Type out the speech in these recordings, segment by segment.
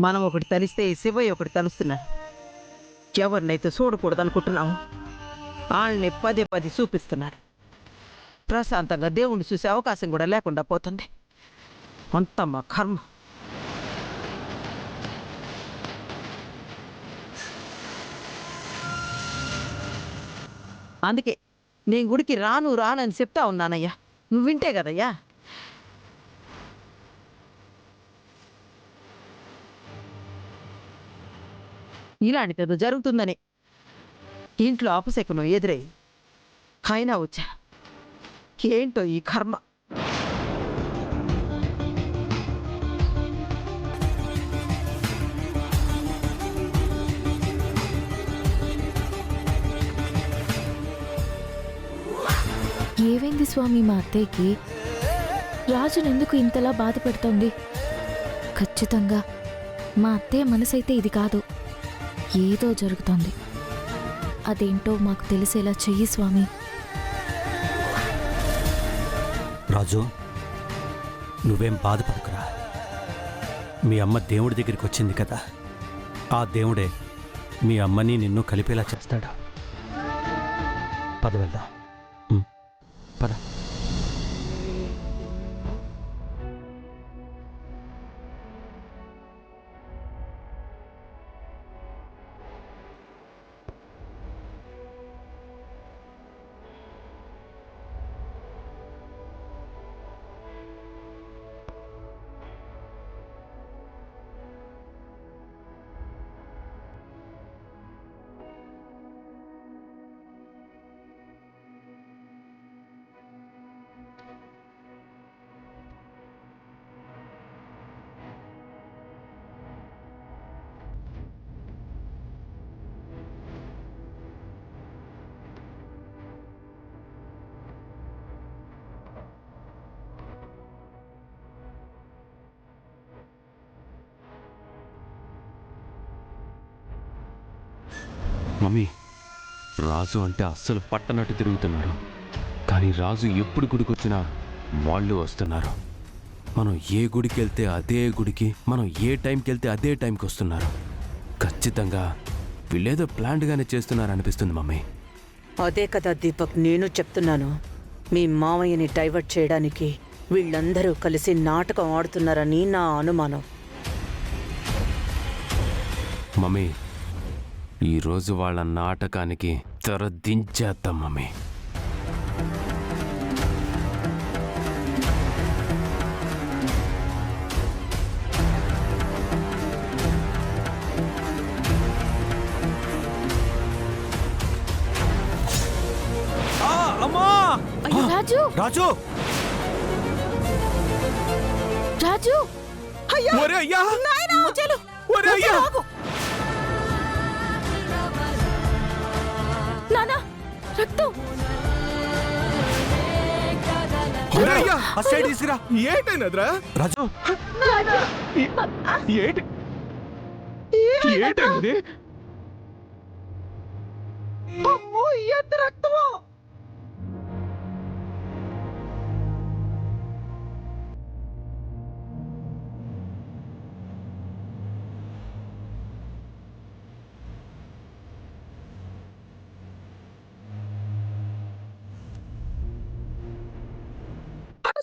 మనం ఒకటి తలిస్తే ఈ శివయ్య ఒకటి తలుస్తున్నాడు. ఎవరినైతే చూడకూడదు అనుకుంటున్నాము వాళ్ళని పదే పదే చూపిస్తున్నారు. ప్రశాంతంగా దేవుణ్ణి చూసే అవకాశం కూడా లేకుండా పోతుంది. అంత మా కర్మ. అందుకే నేను గుడికి రాను రానని చెప్తా ఉన్నానయ్యా. నువ్వు వింటే కదయ్యా. ఇలాంటిదో జరుగుతుందని ఇంట్లో అపశకునం ఎదురై అయినా వచ్చా. ఏంటో ఈ కర్మ. ఏవైంది స్వామి మా అత్తయ్యకి? రాజును ఎందుకు ఇంతలా బాధ పెడుతోంది? ఖచ్చితంగా మా అత్తయ్య మనసైతే ఇది కాదు, ఏదో జరుగుతోంది. అదేంటో మాకు తెలిసేలా చెయ్యి స్వామి. రాజు, నువ్వేం బాధపడకురా. మీ అమ్మ దేవుడి దగ్గరికి వచ్చింది కదా, ఆ దేవుడే మీ అమ్మని నిన్ను కలిపేలా చేస్తాడు. పద వెళ్దాం. పద. మమ్మీ, రాజు అంటే అస్సలు పట్టనట్టు తిరుగుతున్నారు. కానీ రాజు ఎప్పుడు గుడికొచ్చినా వాళ్ళు వస్తున్నారు. మనం ఏ గుడికి వెళ్తే అదే గుడికి, మనం ఏ టైంకి వెళ్తే అదే టైంకి వస్తున్నారు. ఖచ్చితంగా వీళ్ళేదో ప్లాన్డ్గానే చేస్తున్నారు అనిపిస్తుంది మమ్మీ. అదే కదా దీపక్, నేను చెప్తున్నాను. మీ మావయ్యని డైవర్ట్ చేయడానికి వీళ్ళందరూ కలిసి నాటకం ఆడుతున్నారని నా అనుమానం. మమ్మీ, ఈరోజు వాళ్ళ నాటకానికి తెర దించేద్దాం మమ్మీ. అయ్యో రాజు! రాజు! రాజు! ఒరే అయ్యా! ఒరే అయ్యా! నానా, రక్తం! ఒరే అయ్యా! ఆ సైడ్ తీసుకురా. ఏంటైనదిరా రాజు! ఏంటైనది? ఎంత రక్తమో!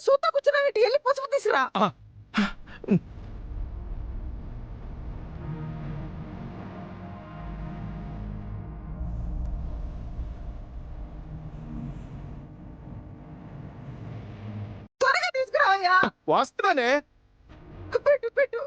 సూత కూర్చున్నావేంటి? వెళ్ళి పసుపు తీసురా. త్వరగా తీసుకురావయ్యా. వస్తున్నానే. పెట్టు పెట్టు.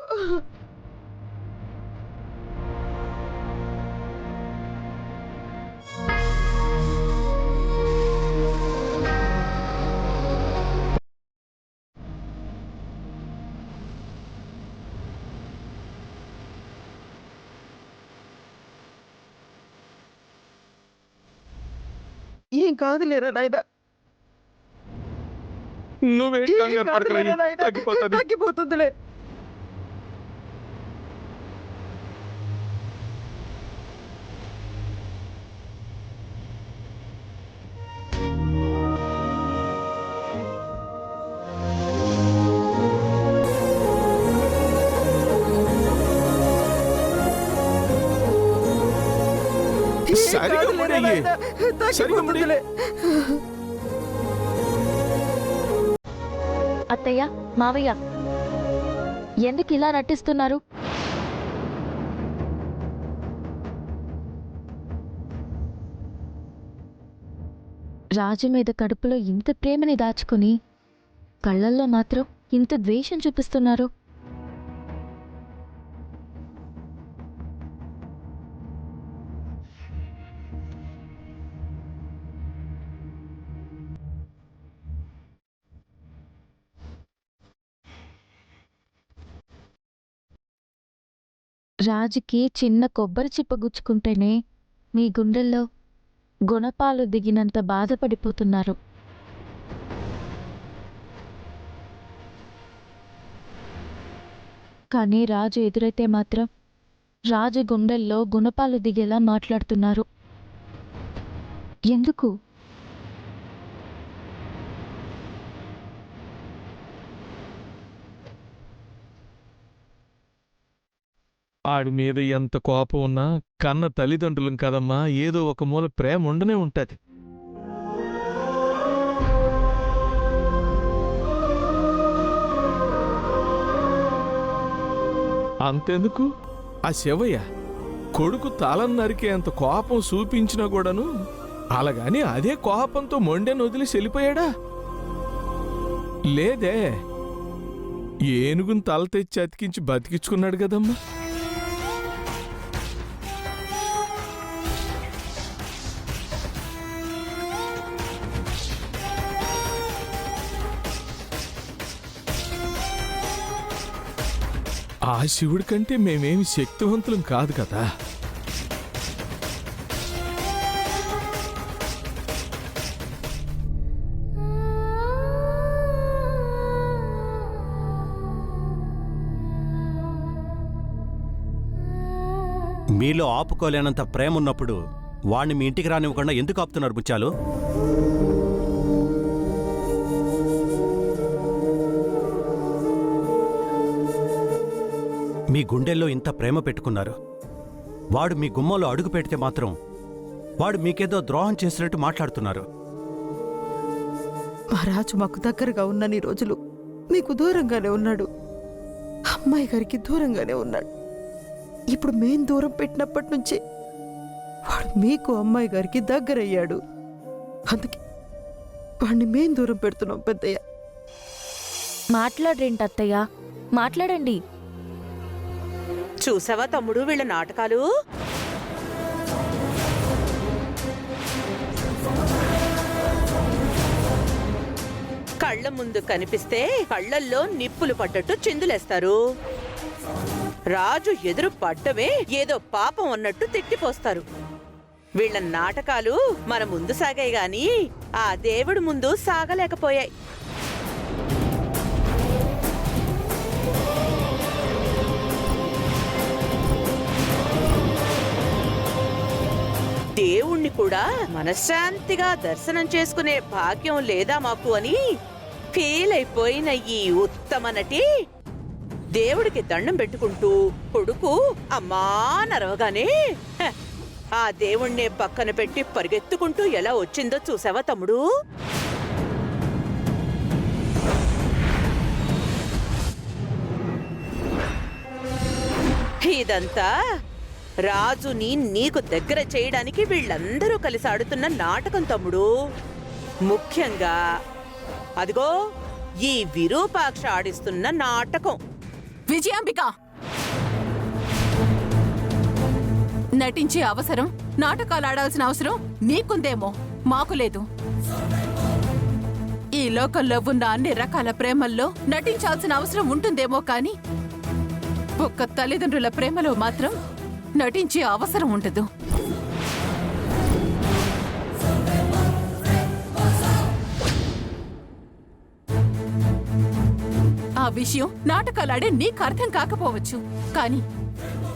ఏం కాదులేరా నాయన. నువ్వేం కంగారు పడకరా, తగ్గిపోతుంది. తగ్గిపోతుందిలే. సరిగా ముడయ్యి. సరిగా ముడి. అత్తయ్య మావయ్య ఎందుకు ఇలా నటిస్తున్నారు? రాజు మీద కడుపులో ఇంత ప్రేమని దాచుకుని కళ్ళల్లో మాత్రం ఇంత ద్వేషం చూపిస్తున్నారు. రాజుకి చిన్న కొబ్బరి చిప్ప గుచ్చుకుంటేనే మీ గుండెల్లో గుణపాలు దిగినంత బాధపడిపోతున్నారు. కానీ రాజు ఎదురైతే మాత్రం రాజు గుండెల్లో గుణపాలు దిగేలా మాట్లాడుతున్నారు. ఎందుకు? ఆడి మీద ఎంత కోపం ఉన్నా కన్న తల్లిదండ్రులం కదమ్మా, ఏదో ఒక మూల ప్రేమ ఉండనే ఉంటది. అంతెందుకు ఆ శివయ్య కొడుకు తలం నరికేంత కోపం చూపించినా కూడాను అలాగని అదే కోపంతో మొండెను వదిలి వెళ్ళిపోయాడా? లేదే, ఏనుగుని తల తెచ్చి అతికించి బతికించుకున్నాడు కదమ్మా. ఆ శివుడి కంటే మేమేమి శక్తివంతులం కాదు కదా. మీలో ఆపుకోలేనంత ప్రేమ ఉన్నప్పుడు వాణ్ణి మీ ఇంటికి రానివ్వకుండా ఎందుకు ఆపుతున్నారు బుచ్చాలు? మీ గుండెల్లో ఇంత ప్రేమ పెట్టుకున్నారు. వాడు మీ గుమ్మంలో అడుగు పెడితే మాత్రం వాడు మీకేదో ద్రోహం చేసినట్టు మాట్లాడుతున్నారు. మా రాజు మాకు దగ్గరగా ఉన్నన్ని రోజులు మీకు దూరంగానే ఉన్నాడు, అమ్మాయి గారికి దూరంగానే ఉన్నాడు. ఇప్పుడు మేం దూరం పెట్టినప్పటి నుంచి వాడు మీకు అమ్మాయి గారికి దగ్గరయ్యాడు. అందుకే వాడిని మేం దూరం పెడుతున్నాం పెద్దయ్య. మాట్లాడరేంటి అత్తయ్య, మాట్లాడండి. చూసావా తమ్ముడు వీళ్ళ నాటకాలు? కళ్ళ ముందు కనిపిస్తే కళ్ళల్లో నిప్పులు పడ్డట్టు చిందులేస్తారు. రాజు ఎదురు పడ్డమే ఏదో పాపం అన్నట్టు తిట్టిపోస్తారు. వీళ్ళ నాటకాలు మన ముందు సాగాయి గాని ఆ దేవుడి ముందు సాగలేకపోయాయి. దేవుణ్ణి కూడా మనశ్శాంతిగా దర్శనం చేసుకునే భాగ్యం లేదా మాకు అని ఫీల్ అయిపోయిన ఈ ఉత్తమ నటి దేవుడికి దండం పెట్టుకుంటూ కొడుకు అమ్మా నరవగానే ఆ దేవుణ్ణే పక్కన పెట్టి పరిగెత్తుకుంటూ ఎలా వచ్చిందో చూసావా తమ్ముడు? ఇదంతా రాజుని నీకు దగ్గర చేయడానికి వీళ్ళందరూ కలిసి ఆడుతున్న నాటకం తమ్ముడు. ముఖ్యంగా అదిగో ఈ విరూపాక్ష ఆడిస్తున్న నాటకం. విజయాంబిక, నటించే అవసరం, నాటకాలు ఆడాల్సిన అవసరం నీకుందేమో, మాకు లేదు. ఈ లోకంలో ఉన్న అన్ని రకాల ప్రేమల్లో నటించాల్సిన అవసరం ఉంటుందేమో కానీ ఒక్క తల్లిదండ్రుల ప్రేమలో మాత్రం నటించే అవసరం ఉండదు. ఆ విషయం నాటకాలాడే నీకు అర్థం కాకపోవచ్చు, కానీ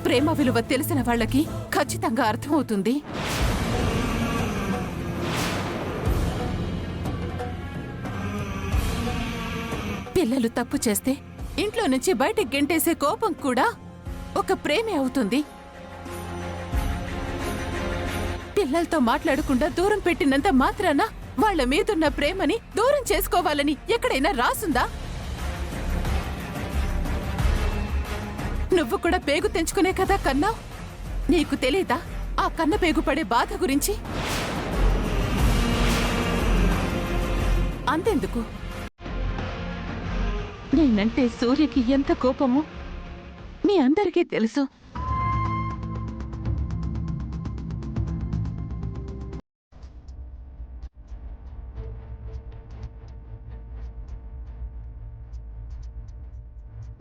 ప్రేమ విలువ తెలిసిన వాళ్ళకి ఖచ్చితంగా అర్థమవుతుంది. పిల్లలు తప్పు చేస్తే ఇంట్లో నుంచి బయటకు గెంటేసే కోపం కూడా ఒక ప్రేమే అవుతుంది. పిల్లలతో మాట్లాడకుండా దూరం పెట్టినంత మాత్రాన వాళ్ళ మీదున్న ప్రేమని దూరం చేసుకోవాలని ఎక్కడైనా రాసుందా? నువ్వు కూడా పేగు తెంచుకునే కదా కన్నావు. నీకు తెలీదా ఆ కన్న పేగు పడే బాధ గురించి? అంతెందుకు, నేనంటే సూర్యకి ఎంత కోపమో మీ అందరికీ తెలుసు.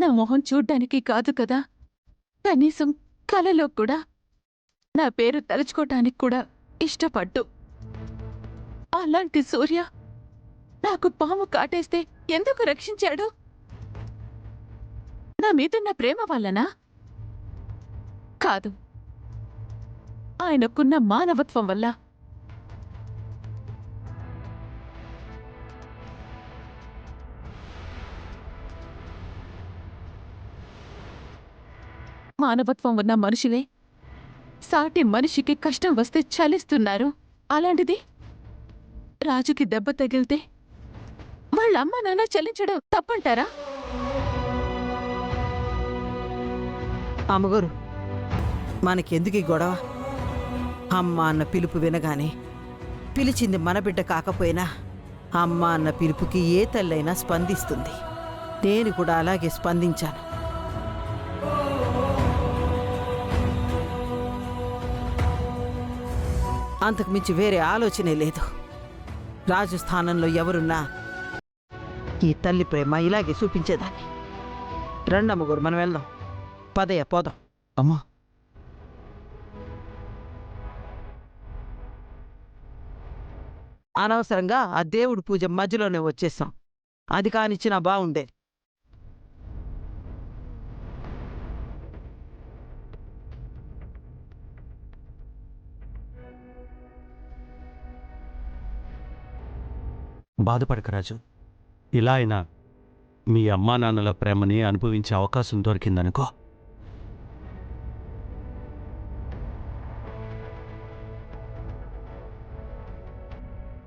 నా మొహం చూడ్డానికి కాదు కదా, కనీసం కలలో కూడా నా పేరు తలుచుకోటానికి కూడా ఇష్టపడ్డు. అలాంటి సూర్య నాకు పాము కాటేస్తే ఎందుకు రక్షించాడు? నా మీదున్న ప్రేమ వల్లనా? కాదు, ఆయనకున్న మానవత్వం వల్ల. మానవత్వం ఉన్న మనుషులే సాటి మనిషికి కష్టం వస్తే చలిస్తున్నారు. అలాంటిది రాజుకి దెబ్బ తగిలితే వాళ్ళ అమ్మ నాన్న చలించడం తప్పంటారా? అమ్మగారు, మనకెందుకు ఈ గొడవ? అమ్మ అన్న పిలుపు వినగానే, పిలిచింది మన బిడ్డ కాకపోయినా అమ్మ అన్న పిలుపుకి ఏ తల్లైనా స్పందిస్తుంది. నేను కూడా అలాగే స్పందించాను. అంతకుమించి వేరే ఆలోచనే లేదు. రాజు స్థానంలో ఎవరున్నా ఈ తల్లి ప్రేమ ఇలాగే చూపించేదాన్ని. రండమ్మగారు, మనం వెళ్దాం. పదయ్య, పోదాం. అమ్మా, అనవసరంగా ఆ దేవుడి పూజ మధ్యలోనే వచ్చేసాం. అది కానిచ్చినా బాగుండేది. బాధపడక రాజు. ఇలా అయినా మీ అమ్మా నాన్నల ప్రేమని అనుభవించే అవకాశం దొరికిందనుకో.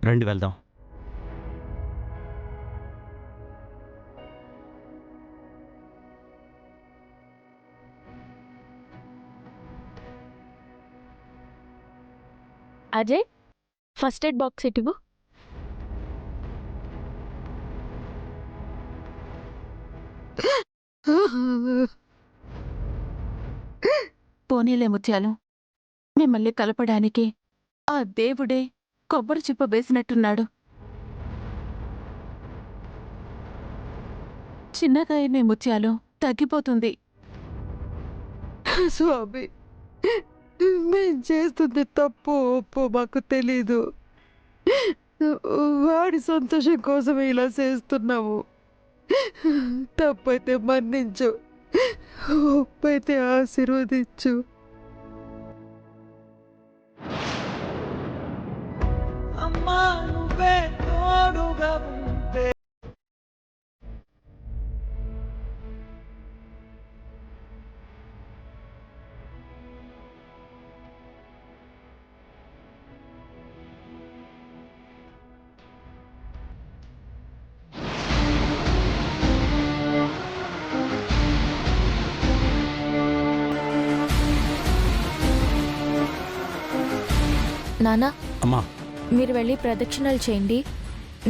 రండి వెళ్దాం. అజయ్, ఫస్ట్ ఎయిడ్ బాక్స్ ఇటువు. పోనీలే ముత్యాలు, మిమ్మల్ని కలపడానికి ఆ దేవుడే కొబ్బరి చిప్ప వేసినట్టున్నాడు. చిన్నగాయనే ముత్యాలు, తగ్గిపోతుంది. స్వామి, మేం చేస్తుంది తప్పు ఒప్పు మాకు తెలీదు. వాడి సంతోషం కోసమే ఇలా చేస్తున్నాము. తప్పైతే మన్నించు, ఒప్పైతే ఆశీర్వదించు. అమ్మా, నువ్వే తోడుగా ఉంటే. నానా, అమ్మా, మీరు వెళ్ళి ప్రదక్షిణలు చేయండి.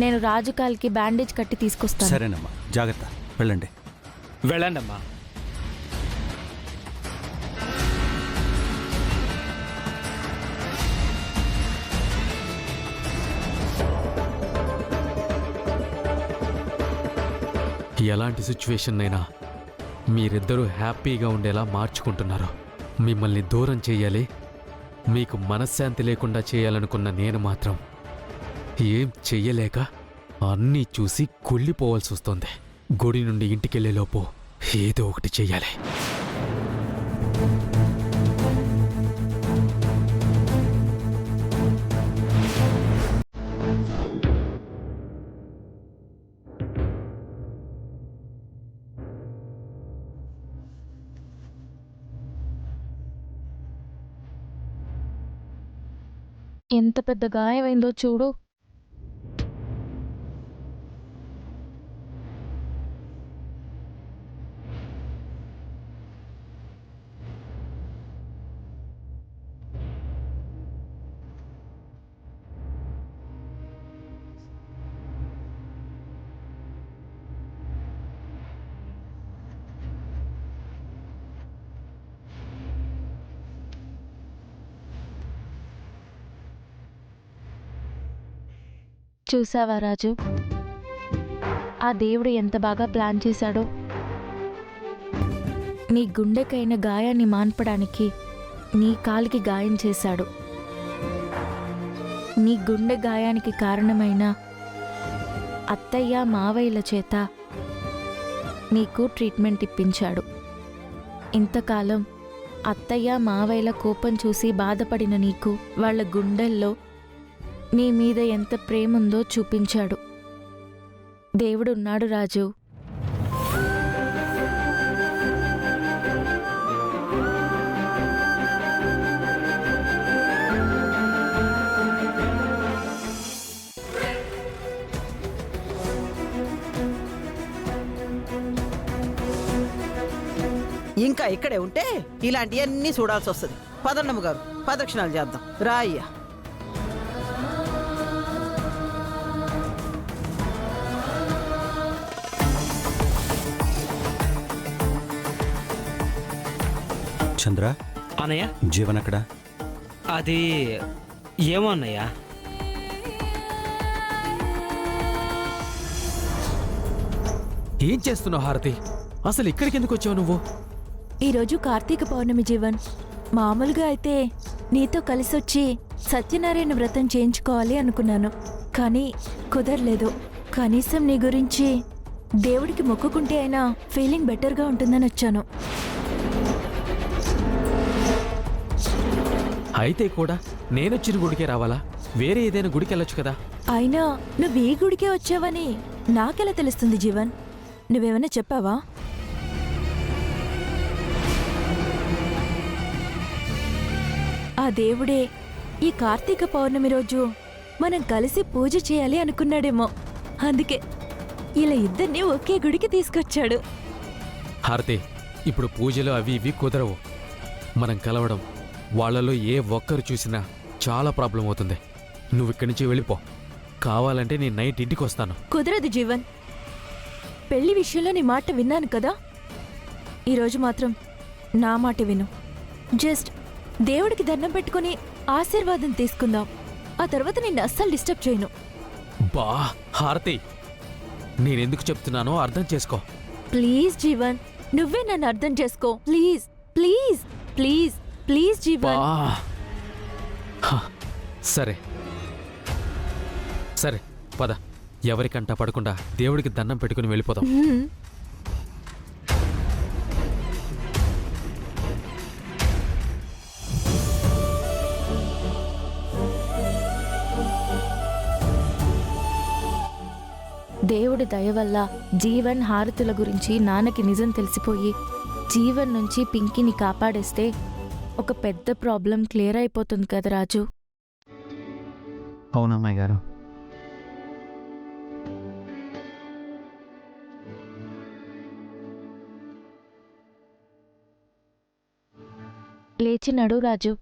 నేను రాజు కాలికి బ్యాండేజ్ కట్టి తీసుకొస్తాను. సరేనమ్మా, జాగ్రత్త. వెళ్ళండి. వెళ్ళండమ్మా. ఎలాంటి సిచ్యువేషన్ అయినా మీరిద్దరూ హ్యాపీగా ఉండేలా మార్చుకుంటున్నారు. మిమ్మల్ని దూరం చేయాలి, మీకు మనశ్శాంతి లేకుండా చేయాలనుకున్న నేను మాత్రం ఏం చెయ్యలేక అన్నీ చూసి కుళ్ళిపోవాల్సి వస్తుంది. గుడి నుండి ఇంటికెళ్లేలోపు ఏదో ఒకటి చెయ్యాలి. ఎంత పెద్ద గాయమైందో చూడు. చూసావా రాజు, ఆ దేవుడు ఎంత బాగా ప్లాన్ చేశాడో. నీ గుండెకైన గాయాన్ని మాన్పడానికి నీ కాలికి గాయం చేశాడు. నీ గుండె గాయానికి కారణమైన అత్తయ్య మావయ్యల చేత నీకు ట్రీట్మెంట్ ఇప్పించాడు. ఇంతకాలం అత్తయ్య మావయ్యల కోపం చూసి బాధపడిన నీకు వాళ్ళ గుండెల్లో నీ మీద ఎంత ప్రేముందో చూపించాడు. దేవుడున్నాడు రాజు. ఇంకా ఇక్కడే ఉంటే ఇలాంటివన్నీ చూడాల్సి వస్తుంది. పదండమ్మ గారు, ప్రదక్షిణాలు చేద్దాం రా అయ్యా. చంద్ర, అన్నయ్య జీవన్ అక్కడ? అది ఏమో అన్నయ్య. ఏం చేస్తున్నావు హారతి? అసలు ఇక్కడికి ఎందుకు వచ్చావు నువ్వు? ఈరోజు కార్తీక పౌర్ణమి జీవన్. మామూలుగా అయితే నీతో కలిసొచ్చి సత్యనారాయణ వ్రతం చేయించుకోవాలి అనుకున్నాను, కానీ కుదరలేదు. కనీసం నీ గురించి దేవుడికి మొక్కుకుంటే అయినా ఫీలింగ్ బెటర్గా ఉంటుందని వచ్చాను. అయితే కూడా నేనొచ్చిన గుడికే రావాలా? వేరే ఏదైనా గుడికి వెళ్ళొచ్చు కదా. అయినా నువ్వు ఈ గుడికే వచ్చావని నాకెలా తెలుస్తుంది జీవన్? నువ్వేమైనా చెప్పావా? ఆ దేవుడే ఈ కార్తీక పౌర్ణమి రోజు మనం కలిసి పూజ చేయాలి అనుకున్నాడేమో. అందుకే ఇలా ఇద్దరిని ఒకే గుడికి తీసుకొచ్చాడు. హారతి, ఇప్పుడు పూజలు అవి ఇవి కుదరవు. మనం కలవడం వాళ్ళలో ఏ ఒక్కరు చూసినా చాలా ప్రాబ్లం అవుతుంది. నువ్వు ఇక్కడి నుంచి వెళ్ళిపో. కావాలంటే నేను నైట్ ఇంటికి వస్తాను. కుదరదు జీవన్. పెళ్లి విషయంలో నీ మాట విన్నాను కదా, ఈరోజు మాత్రం నా మాట విను. జస్ట్ దేవుడికి దండం పెట్టుకుని ఆశీర్వాదం తీసుకుందాం. ఆ తర్వాత నిన్ను అస్సలు డిస్టర్బ్ చేయను. బా హారతి, నేనెందుకు చెప్తున్నానో అర్థం చేసుకో. ప్లీజ్ జీవన్, నువ్వే నన్ను అర్థం చేసుకో. ప్లీజ్ ప్లీజ్ ప్లీజ్ ప్లీజ్ బా జీవన్. హ, సరే సరే, పద. ఎవరికంటా పడకుండా దేవుడికి దండం పెట్టుకుని వెళ్ళిపోదాం. హ్మ్. దేవుడి దయ వల్ల జీవన్ హారతుల గురించి నాన్నకి నిజం తెలిసిపోయి జీవన్ నుంచి పింకీని కాపాడేస్తే ఒక పెద్ద ప్రాబ్లం క్లియర్ అయిపోతుంది కదా రాజు. అవునమ్మాయి గారు. లేచి నడు రాజు.